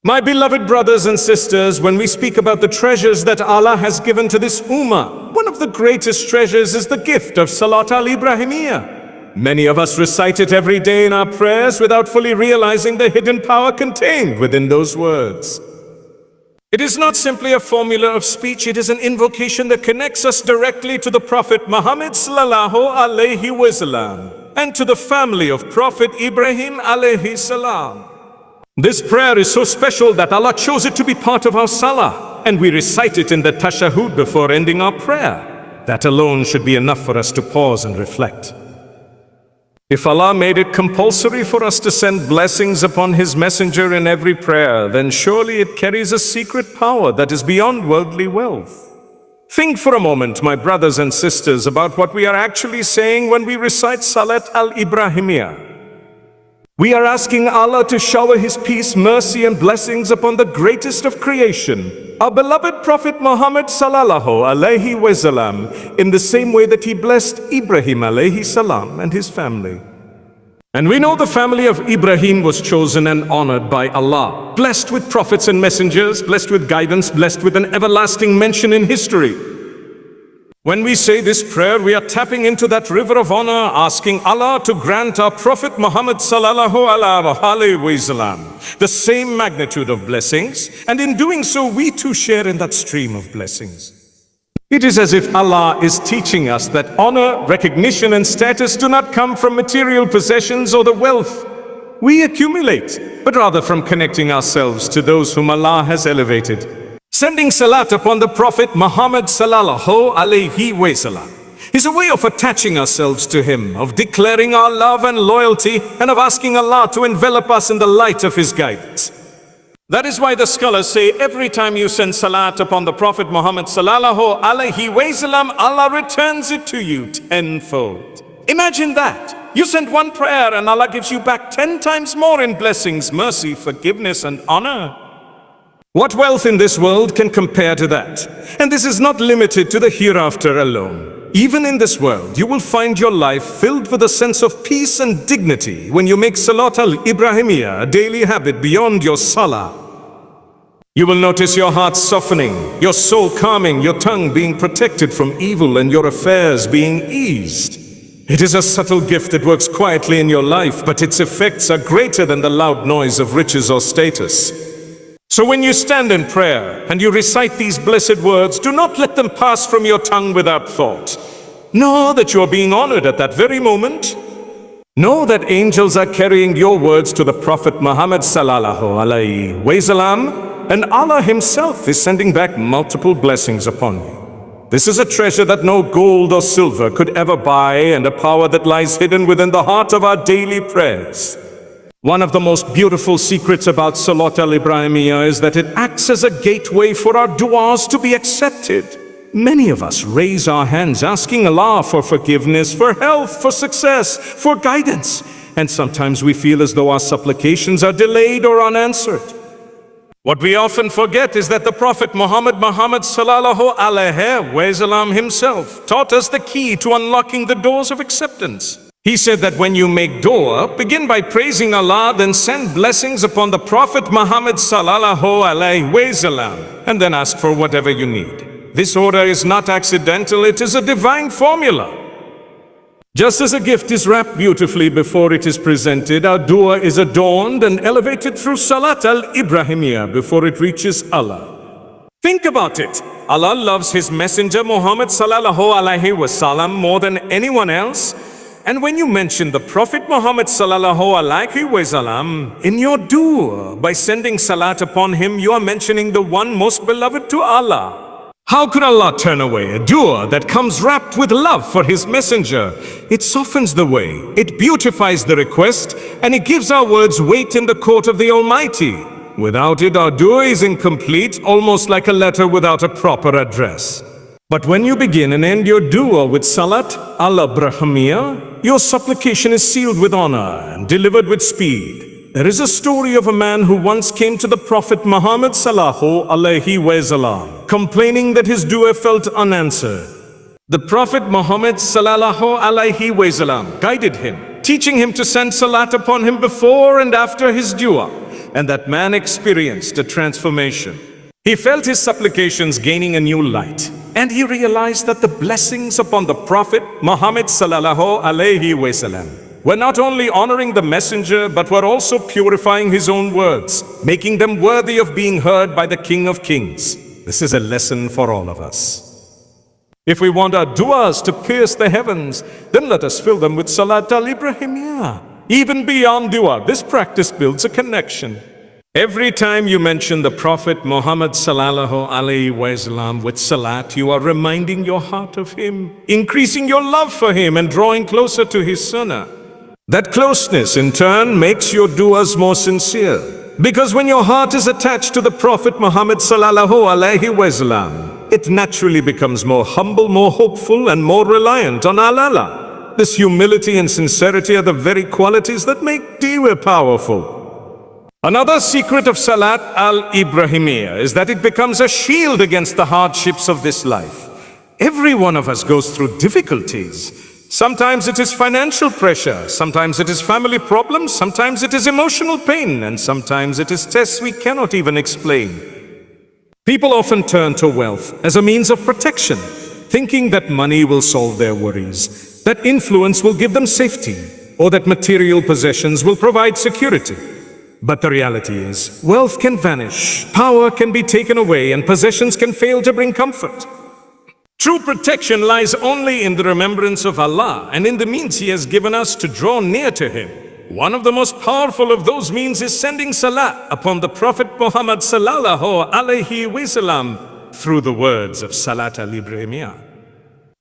My beloved brothers and sisters, when we speak about the treasures that Allah has given to this ummah, one of the greatest treasures is the gift of Salaat Al-Ibrahimiyya. Many of us recite it every day in our prayers without fully realizing the hidden power contained within those words. It is not simply a formula of speech, it is an invocation that connects us directly to the Prophet Muhammad sallallahu alaihi wasallam and to the family of Prophet Ibrahim alayhi salam. This prayer is so special that Allah chose it to be part of our salah, and we recite it in the tashahhud before ending our prayer. That alone should be enough for us to pause and reflect. If Allah made it compulsory for us to send blessings upon His messenger in every prayer, then surely it carries a secret power that is beyond worldly wealth. Think for a moment, my brothers and sisters, about what we are actually saying when we recite Salaat Al-Ibrahimiyya. We are asking Allah to shower His peace, mercy and blessings upon the greatest of creation, our beloved Prophet Muhammad sallallahu alaihi wasallam, in the same way that He blessed Ibrahim alayhi salam and his family. And we know the family of Ibrahim was chosen and honored by Allah, blessed with prophets and messengers, blessed with guidance, blessed with an everlasting mention in history. When we say this prayer, we are tapping into that river of honor, asking Allah to grant our Prophet Muhammad sallallahu alaihi wasallam the same magnitude of blessings, and in doing so, we too share in that stream of blessings. It is as if Allah is teaching us that honor, recognition, and status do not come from material possessions or the wealth we accumulate, but rather from connecting ourselves to those whom Allah has elevated. Sending salat upon the Prophet Muhammad sallallahu alaihi wasallam is a way of attaching ourselves to him, of declaring our love and loyalty, and of asking Allah to envelop us in the light of His guidance. That is why the scholars say every time you send salat upon the Prophet Muhammad sallallahu alaihi wasallam, Allah returns it to you tenfold. Imagine that. You send one prayer and Allah gives you back 10 times more in blessings, mercy, forgiveness and honor. What wealth in this world can compare to that? And this is not limited to the hereafter alone. Even in this world, you will find your life filled with a sense of peace and dignity when you make Salaat Al-Ibrahimiyya a daily habit beyond your salah. You will notice your heart softening, your soul calming, your tongue being protected from evil, and your affairs being eased. It is a subtle gift that works quietly in your life, but its effects are greater than the loud noise of riches or status. So when you stand in prayer and you recite these blessed words, do not let them pass from your tongue without thought. Know that you are being honored at that very moment. Know that angels are carrying your words to the Prophet Muhammad sallallahu alaihi wasallam, and Allah Himself is sending back multiple blessings upon you. This is a treasure that no gold or silver could ever buy, and a power that lies hidden within the heart of our daily prayers. One of the most beautiful secrets about Salaat Al-Ibrahimiyya is that it acts as a gateway for our du'as to be accepted. Many of us raise our hands asking Allah for forgiveness, for health, for success, for guidance. And sometimes we feel as though our supplications are delayed or unanswered. What we often forget is that the Prophet Muhammad sallallahu alaihi wasallam himself taught us the key to unlocking the doors of acceptance. He said that when you make dua, begin by praising Allah, then send blessings upon the Prophet Muhammad sallallahu alaihi wasallam, and then ask for whatever you need. This order is not accidental, it is a divine formula. Just as a gift is wrapped beautifully before it is presented, our dua is adorned and elevated through Salaat Al-Ibrahimiyya before it reaches Allah. Think about it. Allah loves His messenger Muhammad sallallahu alaihi wasallam more than anyone else. And when you mention the Prophet Muhammad sallallahu alaihi wasallam in your dua, by sending salat upon him, you are mentioning the one most beloved to Allah. How could Allah turn away a dua that comes wrapped with love for His messenger? It softens the way, it beautifies the request, and it gives our words weight in the court of the Almighty. Without it, our dua is incomplete, almost like a letter without a proper address. But when you begin and end your dua with Salaat Al-Ibrahimiyya, your supplication is sealed with honor and delivered with speed. There is a story of a man who once came to the Prophet Muhammad sallallahu alaihi wasallam, complaining that his dua felt unanswered. The Prophet Muhammad sallallahu alaihi wasallam guided him, teaching him to send salat upon him before and after his dua. and that man experienced a transformation. He felt his supplications gaining a new light, and he realized that the blessings upon the Prophet Muhammad sallallahu alaihi wasallam were not only honoring the messenger, but were also purifying his own words, making them worthy of being heard by the King of Kings. This is a lesson for all of us. If we want our du'as to pierce the heavens, then let us fill them with Salaat Al-Ibrahimiyya. Even beyond dua, this practice builds a connection. Every time you mention the Prophet Muhammad sallallahu alaihi wasallam with salat, you are reminding your heart of him, increasing your love for him and drawing closer to his sunnah. That closeness in turn makes your du'as more sincere, because when your heart is attached to the Prophet Muhammad sallallahu alaihi wasallam, it naturally becomes more humble, more hopeful, and more reliant on Allah. This humility and sincerity are the very qualities that make dua powerful. Another secret of Salaat Al-Ibrahimiyya is that it becomes a shield against the hardships of this life. Every one of us goes through difficulties. Sometimes it is financial pressure, sometimes it is family problems, sometimes it is emotional pain, and sometimes it is tests we cannot even explain. People often turn to wealth as a means of protection, thinking that money will solve their worries, that influence will give them safety, or that material possessions will provide security. But the reality is, wealth can vanish, power can be taken away, and possessions can fail to bring comfort. True protection lies only in the remembrance of Allah and in the means He has given us to draw near to Him. One of the most powerful of those means is sending salat upon the Prophet Muhammad sallallahu alaihi wasallam through the words of Salaat Al-Ibrahimiyya.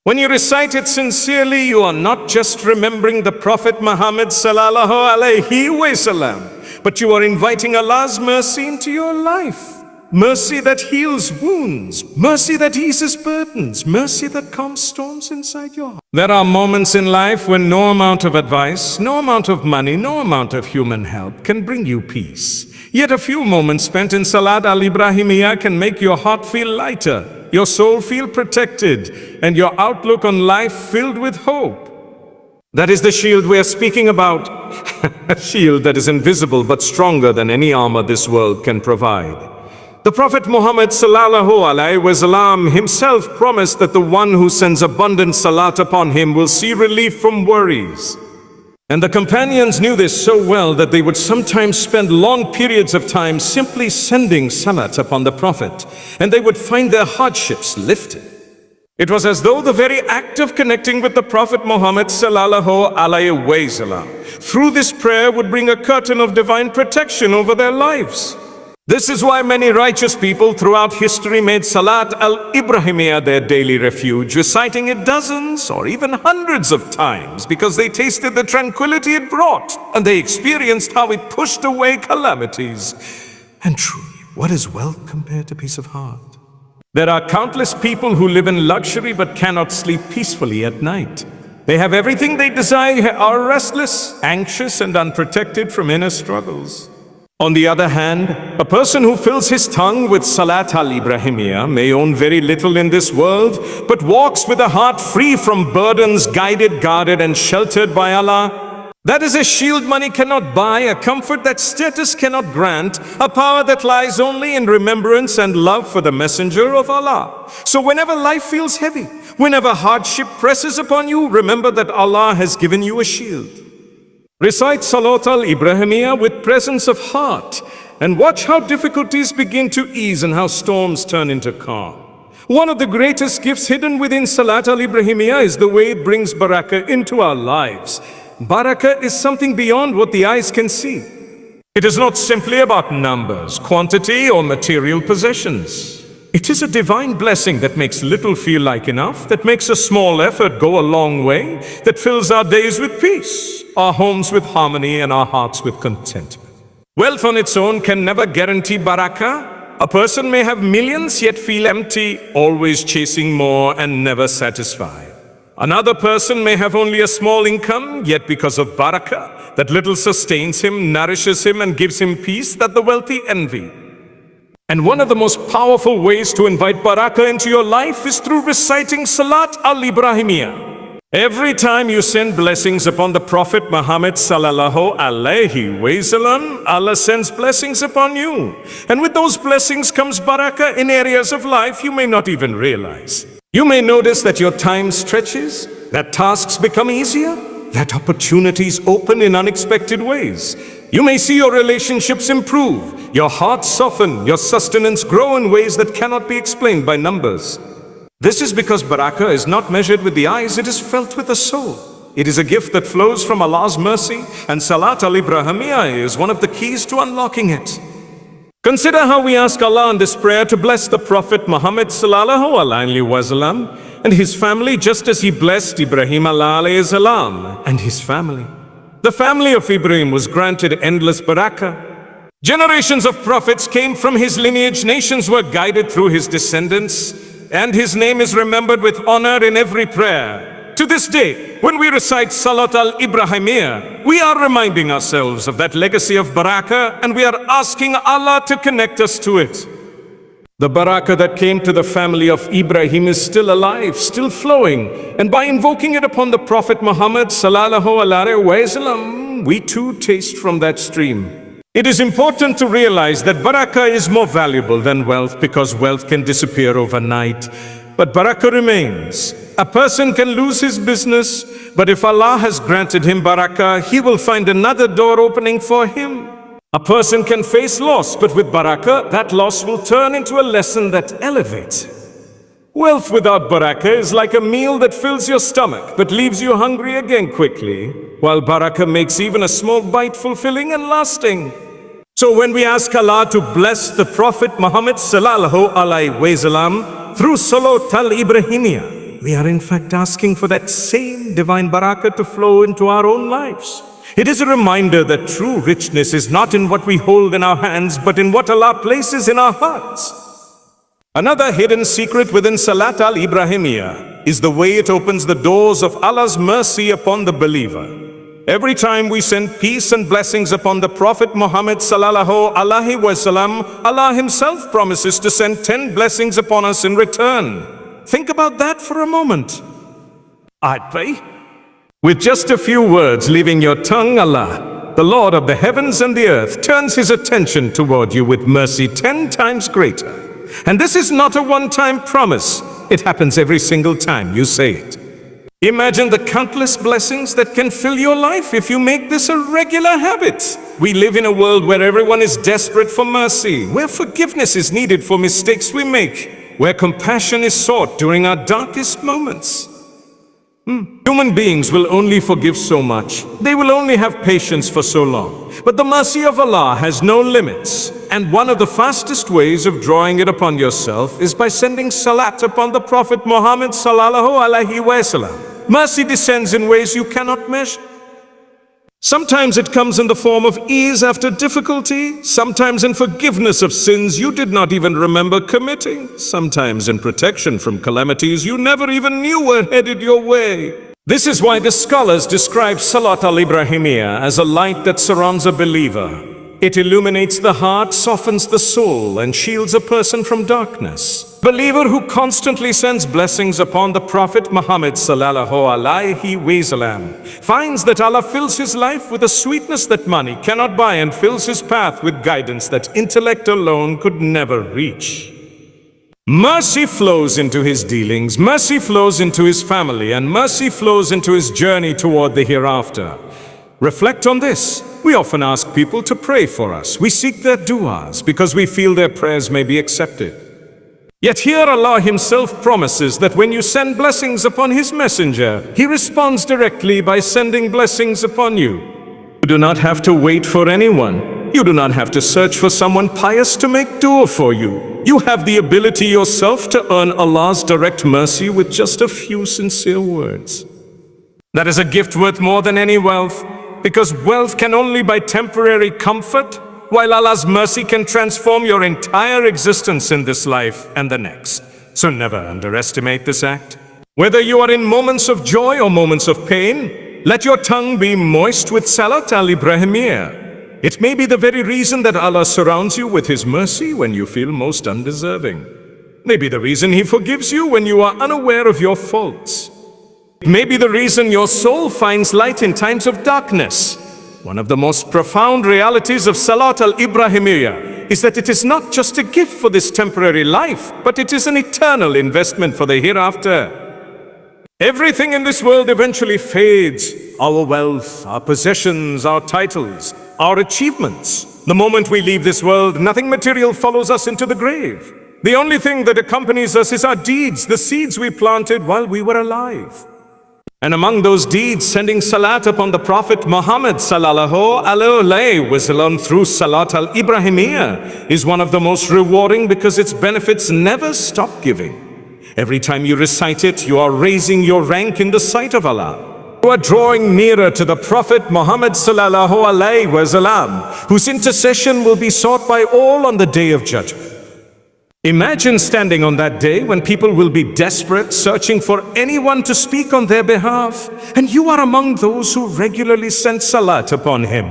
When you recite it sincerely, you are not just remembering the Prophet Muhammad sallallahu alaihi wasallam, but you are inviting Allah's mercy into your life. Mercy that heals wounds, mercy that eases burdens, mercy that calms storms inside your heart. There are moments in life when no amount of advice, no amount of money, no amount of human help can bring you peace. Yet a few moments spent in Salaat Al-Ibrahimiyya can make your heart feel lighter, your soul feel protected, and your outlook on life filled with hope. That is the shield we are speaking about. A shield that is invisible but stronger than any armor this world can provide. The Prophet Muhammad sallallahu alaihi wasallam himself promised that the one who sends abundant salat upon him will see relief from worries. And the companions knew this so well that they would sometimes spend long periods of time simply sending salat upon the Prophet, and they would find their hardships lifted. It was as though the very act of connecting with the Prophet Muhammad sallallahu alaihi wasallam through this prayer would bring a curtain of divine protection over their lives. This is why many righteous people throughout history made Salaat Al-Ibrahimiyya their daily refuge, reciting it dozens or even hundreds of times because they tasted the tranquility it brought and they experienced how it pushed away calamities. And truly, what is wealth compared to peace of heart? There are countless people who live in luxury but cannot sleep peacefully at night. They have everything they desire, are restless, anxious, and unprotected from inner struggles. On the other hand, a person who fills his tongue with Salaat Al-Ibrahimiyya may own very little in this world, but walks with a heart free from burdens, guided, guarded, and sheltered by Allah. That is a shield money cannot buy, a comfort that status cannot grant, a power that lies only in remembrance and love for the Messenger of Allah. So whenever life feels heavy, whenever hardship presses upon you, remember that Allah has given you a shield. Recite Salaat Al-Ibrahimiyya with presence of heart and watch how difficulties begin to ease and how storms turn into calm. One of the greatest gifts hidden within Salaat Al-Ibrahimiyya is the way it brings Barakah into our lives. Barakah is something beyond what the eyes can see. It is not simply about numbers, quantity, or material possessions. It is a divine blessing that makes little feel like enough, that makes a small effort go a long way, that fills our days with peace, our homes with harmony, and our hearts with contentment. Wealth on its own can never guarantee barakah. A person may have millions yet feel empty, always chasing more and never satisfied. Another person may have only a small income, yet because of barakah, that little sustains him, nourishes him, and gives him peace that the wealthy envy. And one of the most powerful ways to invite barakah into your life is through reciting Salaat Al-Ibrahimiyya. Every time you send blessings upon the Prophet Muhammad sallallahu alaihi wasallam, Allah sends blessings upon you. And with those blessings comes barakah in areas of life you may not even realize. You may notice that your time stretches, that tasks become easier, that opportunities open in unexpected ways. You may see your relationships improve, your heart soften, your sustenance grow in ways that cannot be explained by numbers. This is because barakah is not measured with the eyes, it is felt with the soul. It is a gift that flows from Allah's mercy, and Salaat Al-Ibrahimiyya is one of the keys to unlocking it. Consider how we ask Allah in this prayer to bless the Prophet Muhammad sallallahu alaihi wasallam and his family, just as he blessed Ibrahim alayhi salam and his family. The family of Ibrahim was granted endless barakah. Generations of prophets came from his lineage, nations were guided through his descendants, and his name is remembered with honor in every prayer. To this day, when we recite Salaat Al-Ibrahimiyya, we are reminding ourselves of that legacy of barakah, and we are asking Allah to connect us to it. The barakah that came to the family of Ibrahim is still alive, still flowing, and by invoking it upon the Prophet Muhammad sallallahu alaihi wasallam, we too taste from that stream. It is important to realize that barakah is more valuable than wealth, because wealth can disappear overnight, but barakah remains. A person can lose his business, but if Allah has granted him barakah, he will find another door opening for him. A person can face loss, but with barakah, that loss will turn into a lesson that elevates. Wealth without barakah is like a meal that fills your stomach, but leaves you hungry again quickly, while barakah makes even a small bite fulfilling and lasting. So when we ask Allah to bless the Prophet Muhammad sallallahu alaihi wasallam through Salaat Al-Ibrahimiyya, we are in fact asking for that same divine barakah to flow into our own lives. It is a reminder that true richness is not in what we hold in our hands, but in what Allah places in our hearts. Another hidden secret within Salaat Al-Ibrahimiyya is the way it opens the doors of Allah's mercy upon the believer. Every time we send peace and blessings upon the Prophet Muhammad sallallahu alaihi wasallam, Allah himself promises to send 10 blessings upon us in return. Think about that for a moment. I'd pay. With just a few words leaving your tongue, Allah, the Lord of the heavens and the earth, turns his attention toward you with mercy 10 times greater. And this is not a one-time promise. It happens every single time you say it. Imagine the countless blessings that can fill your life if you make this a regular habit. We live in a world where everyone is desperate for mercy, where forgiveness is needed for mistakes we make, where compassion is sought during our darkest moments. Human beings will only forgive so much. They will only have patience for so long. But the mercy of Allah has no limits. And one of the fastest ways of drawing it upon yourself is by sending salat upon the Prophet Muhammad sallallahu alaihi wasallam. Mercy descends in ways you cannot measure. Sometimes it comes in the form of ease after difficulty, sometimes in forgiveness of sins you did not even remember committing, sometimes in protection from calamities you never even knew were headed your way. This is why the scholars describe Salaat Al-Ibrahimiyya as a light that surrounds a believer. It illuminates the heart, softens the soul, and shields a person from darkness. Believer who constantly sends blessings upon the Prophet Muhammad sallallahu alaihi wasallam finds that Allah fills his life with a sweetness that money cannot buy, and fills his path with guidance that intellect alone could never reach. Mercy flows into his dealings, mercy flows into his family, and mercy flows into his journey toward the hereafter. Reflect on this. We often ask people to pray for us. We seek their du'as because we feel their prayers may be accepted. Yet here Allah himself promises that when you send blessings upon his messenger, he responds directly by sending blessings upon you. You do not have to wait for anyone. You do not have to search for someone pious to make dua for you. You have the ability yourself to earn Allah's direct mercy with just a few sincere words. That is a gift worth more than any wealth, because wealth can only buy temporary comfort, while Allah's mercy can transform your entire existence in this life and the next. So never underestimate this act. Whether you are in moments of joy or moments of pain, let your tongue be moist with Salaat Al-Ibrahimiyya. It may be the very reason that Allah surrounds you with his mercy when you feel most undeserving. Maybe the reason he forgives you when you are unaware of your faults. It may be the reason your soul finds light in times of darkness. One of the most profound realities of Salaat Al-Ibrahimiyya is that it is not just a gift for this temporary life, but it is an eternal investment for the hereafter. Everything in this world eventually fades. Our wealth, our possessions, our titles, our achievements. The moment we leave this world, nothing material follows us into the grave. The only thing that accompanies us is our deeds, the seeds we planted while we were alive. And among those deeds, sending salat upon the Prophet Muhammad sallallahu alaihi wasallam through Salaat Al-Ibrahimiyya is one of the most rewarding because its benefits never stop giving. Every time you recite it, you are raising your rank in the sight of Allah. You are drawing nearer to the Prophet Muhammad sallallahu alaihi wasallam, whose intercession will be sought by all on the Day of Judgment. Imagine standing on that day when people will be desperate, searching for anyone to speak on their behalf, and you are among those who regularly send salat upon him.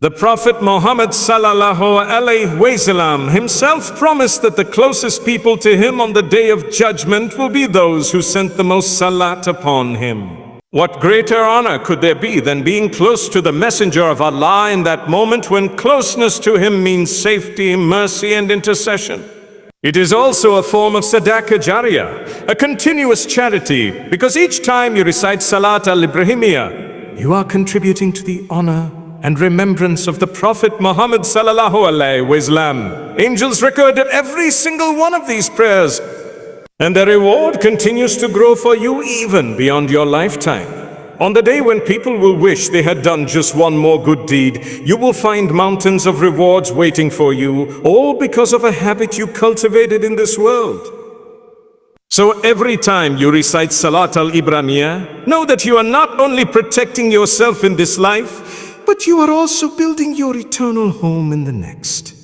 The Prophet Muhammad sallallahu alaihi wasallam himself promised that the closest people to him on the Day of Judgment will be those who sent the most salat upon him. What greater honor could there be than being close to the Messenger of Allah in that moment when closeness to him means safety, mercy, and intercession? It is also a form of sadaqah jariyah, a continuous charity, because each time you recite Salaat Al-Ibrahimiyya, you are contributing to the honor and remembrance of the Prophet Muhammad sallallahu alaihi wasallam. Angels record every single one of these prayers, and the reward continues to grow for you even beyond your lifetime. On the day when people will wish they had done just one more good deed, you will find mountains of rewards waiting for you, all because of a habit you cultivated in this world. So every time you recite Salaat Al-Ibrahimiyya, know that you are not only protecting yourself in this life, but you are also building your eternal home in the next.